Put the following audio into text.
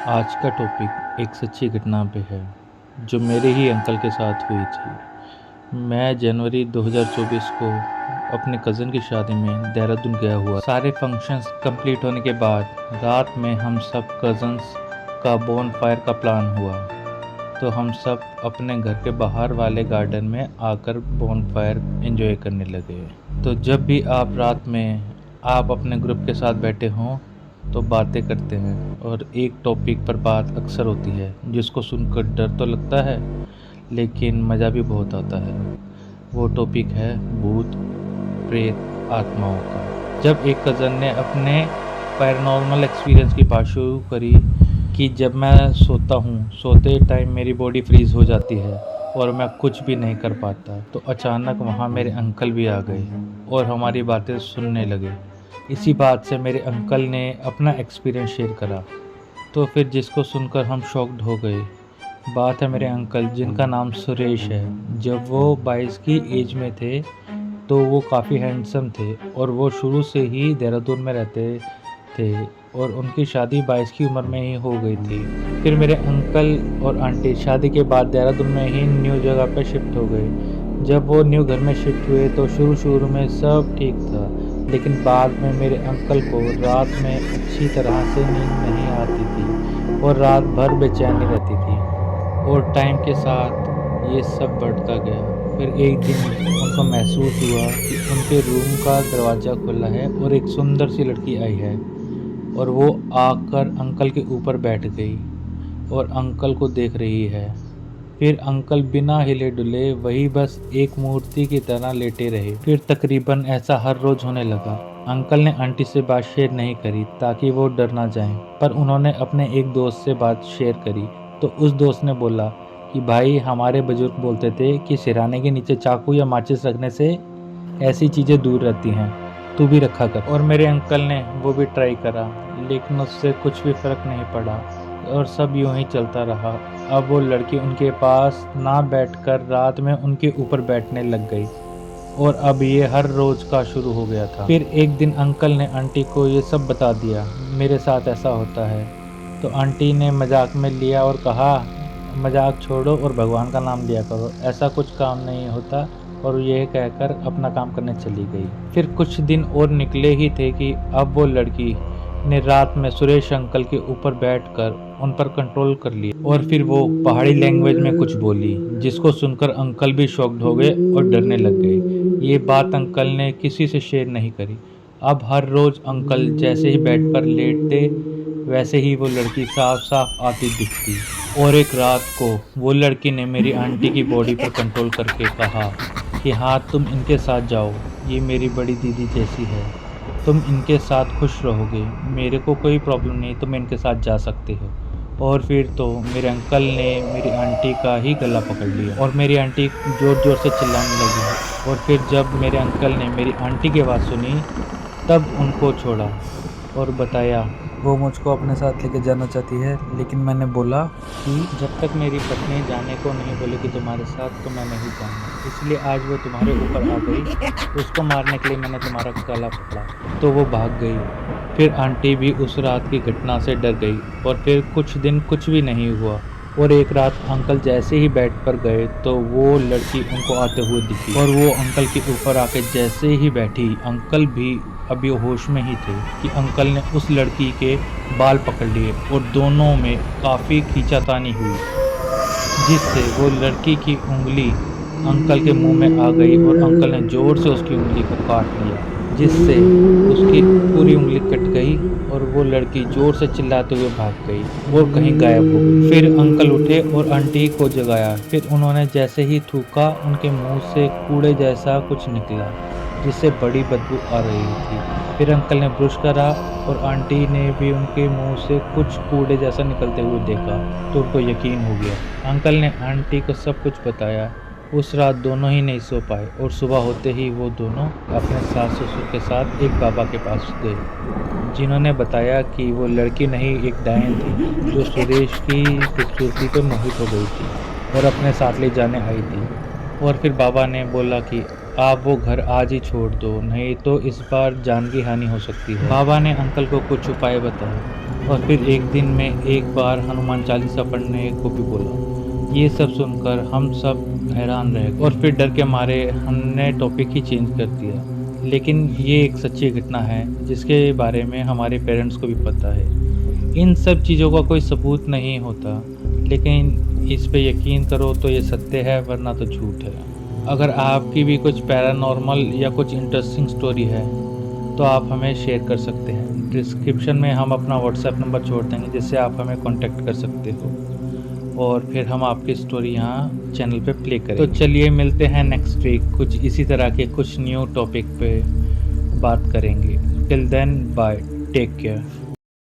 आज का टॉपिक एक सच्ची घटना पे है जो मेरे ही अंकल के साथ हुई थी। मैं जनवरी 2024 को अपने कज़न की शादी में देहरादून गया हुआ। सारे फंक्शंस कंप्लीट होने के बाद रात में हम सब कज़न्स का बोन फायर का प्लान हुआ, तो हम सब अपने घर के बाहर वाले गार्डन में आकर बोन फायर एंजॉय करने लगे। तो जब भी आप रात में आप अपने ग्रुप के साथ बैठे हों तो बातें करते हैं और एक टॉपिक पर बात अक्सर होती है जिसको सुनकर डर तो लगता है लेकिन मज़ा भी बहुत आता है। वो टॉपिक है भूत प्रेत आत्माओं का। जब एक कज़न ने अपने पैरानॉर्मल एक्सपीरियंस की बात शुरू करी कि जब मैं सोता हूँ, सोते टाइम मेरी बॉडी फ्रीज़ हो जाती है और मैं कुछ भी नहीं कर पाता, तो अचानक वहाँ मेरे अंकल भी आ गए और हमारी बातें सुनने लगे। इसी बात से मेरे अंकल ने अपना एक्सपीरियंस शेयर करा, तो फिर जिसको सुनकर हम शॉक्ड हो गए। बात है मेरे अंकल जिनका नाम सुरेश है। जब वो 22 की एज में थे तो वो काफ़ी हैंडसम थे और वो शुरू से ही देहरादून में रहते थे और उनकी शादी 22 की उम्र में ही हो गई थी। फिर मेरे अंकल और आंटी शादी के बाद देहरादून में ही न्यू जगह पर शिफ्ट हो गए। जब वो न्यू घर में शिफ्ट हुए तो शुरू में सब ठीक था, लेकिन बाद में मेरे अंकल को रात में अच्छी तरह से नींद नहीं आती थी और रात भर बेचैनी रहती थी और टाइम के साथ ये सब बढ़ता गया। फिर एक दिन उनको महसूस हुआ कि उनके रूम का दरवाज़ा खुला है और एक सुंदर सी लड़की आई है और वो आकर अंकल के ऊपर बैठ गई और अंकल को देख रही है। फिर अंकल बिना हिले डुले वही बस एक मूर्ति की तरह लेटे रहे। फिर तकरीबन ऐसा हर रोज़ होने लगा। अंकल ने आंटी से बात शेयर नहीं करी ताकि वो डर ना जाएं, पर उन्होंने अपने एक दोस्त से बात शेयर करी तो उस दोस्त ने बोला कि भाई, हमारे बुजुर्ग बोलते थे कि सिरहाने के नीचे चाकू या माचिस रखने से ऐसी चीज़ें दूर रहती हैं, तू भी रखा कर। और मेरे अंकल ने वो भी ट्राई करा, लेकिन उससे कुछ भी फ़र्क नहीं पड़ा और सब यूं ही चलता रहा। अब वो लड़की उनके पास ना बैठकर रात में उनके ऊपर बैठने लग गई और अब ये हर रोज़ का शुरू हो गया था। फिर एक दिन अंकल ने आंटी को ये सब बता दिया, मेरे साथ ऐसा होता है। तो आंटी ने मजाक में लिया और कहा, मजाक छोड़ो और भगवान का नाम लिया करो, ऐसा कुछ काम नहीं होता, और यह कहकर अपना काम करने चली गई। फिर कुछ दिन और निकले ही थे कि अब वो लड़की ने रात में सुरेश अंकल के ऊपर बैठकर उन पर कंट्रोल कर लिया और फिर वो पहाड़ी लैंग्वेज में कुछ बोली, जिसको सुनकर अंकल भी शॉक्ड हो गए और डरने लग गए। ये बात अंकल ने किसी से शेयर नहीं करी। अब हर रोज़ अंकल जैसे ही बेड पर लेटते वैसे ही वो लड़की साफ साफ आती दिखती। और एक रात को वो लड़की ने मेरी आंटी की बॉडी पर कंट्रोल करके कहा कि हाँ, तुम इनके साथ जाओ, ये मेरी बड़ी दीदी जैसी है, तुम इनके साथ खुश रहोगे, मेरे को कोई प्रॉब्लम नहीं, तुम इनके साथ जा सकते हो। और फिर तो मेरे अंकल ने मेरी आंटी का ही गला पकड़ लिया और मेरी आंटी ज़ोर ज़ोर से चिल्लाने लगी। और फिर जब मेरे अंकल ने मेरी आंटी की आवाज़ सुनी तब उनको छोड़ा और बताया वो मुझको अपने साथ लेके जाना चाहती है, लेकिन मैंने बोला कि जब तक मेरी पत्नी जाने को नहीं बोलेगी तुम्हारे साथ तो मैं नहीं जाऊँगा, इसलिए आज वो तुम्हारे ऊपर आ गई, उसको मारने के लिए मैंने तुम्हारा गला पकड़ा, तो वो भाग गई। फिर आंटी भी उस रात की घटना से डर गई और फिर कुछ दिन कुछ भी नहीं हुआ। और एक रात अंकल जैसे ही बेड पर गए तो वो लड़की उनको आते हुए दिखी और वो अंकल के ऊपर आके जैसे ही बैठी, अंकल भी अभी होश में ही थे कि अंकल ने उस लड़की के बाल पकड़ लिए और दोनों में काफ़ी खींचातानी हुई, जिससे वो लड़की की उंगली अंकल के मुंह में आ गई और अंकल ने ज़ोर से उसकी उंगली को काट लिया, जिससे उसकी पूरी उंगली कट गई और वो लड़की ज़ोर से चिल्लाते हुए भाग गई और कहीं गायब हो गई। फिर अंकल उठे और आंटी को जगाया। फिर उन्होंने जैसे ही थूका, उनके मुंह से कूड़े जैसा कुछ निकला जिससे बड़ी बदबू आ रही थी। फिर अंकल ने ब्रश करा और आंटी ने भी उनके मुंह से कुछ कूड़े जैसा निकलते हुए देखा तो उनको यकीन हो गया। अंकल ने आंटी को सब कुछ बताया। उस रात दोनों ही नहीं सो पाए और सुबह होते ही वो दोनों अपने सास ससुर के साथ एक बाबा के पास गए, जिन्होंने बताया कि वो लड़की नहीं, एक डायन थी जो सुरेश की खूबसूरती पे मोहित हो गई थी और अपने साथ ले जाने आई थी। और फिर बाबा ने बोला कि आप वो घर आज ही छोड़ दो, नहीं तो इस बार जान की हानि हो सकती है। बाबा ने अंकल को कुछ उपाय बताए और फिर एक दिन में एक बार हनुमान चालीसा पढ़ने को भी बोला। ये सब सुनकर हम सब हैरान रह गए और फिर डर के मारे हमने टॉपिक ही चेंज कर दिया। लेकिन ये एक सच्ची घटना है जिसके बारे में हमारे पेरेंट्स को भी पता है। इन सब चीज़ों का कोई सबूत नहीं होता, लेकिन इस पे यकीन करो तो ये सत्य है, वरना तो झूठ है। अगर आपकी भी कुछ पैरानॉर्मल या कुछ इंटरेस्टिंग स्टोरी है तो आप हमें शेयर कर सकते हैं। डिस्क्रिप्शन में हम अपना व्हाट्सएप नंबर छोड़ देंगे जिससे आप हमें कांटेक्ट कर सकते हो और फिर हम आपकी स्टोरी यहाँ चैनल पे प्ले करेंगे। तो चलिए मिलते हैं नेक्स्ट वीक, कुछ इसी तरह के कुछ न्यू टॉपिक पे बात करेंगे। Till then bye, take care.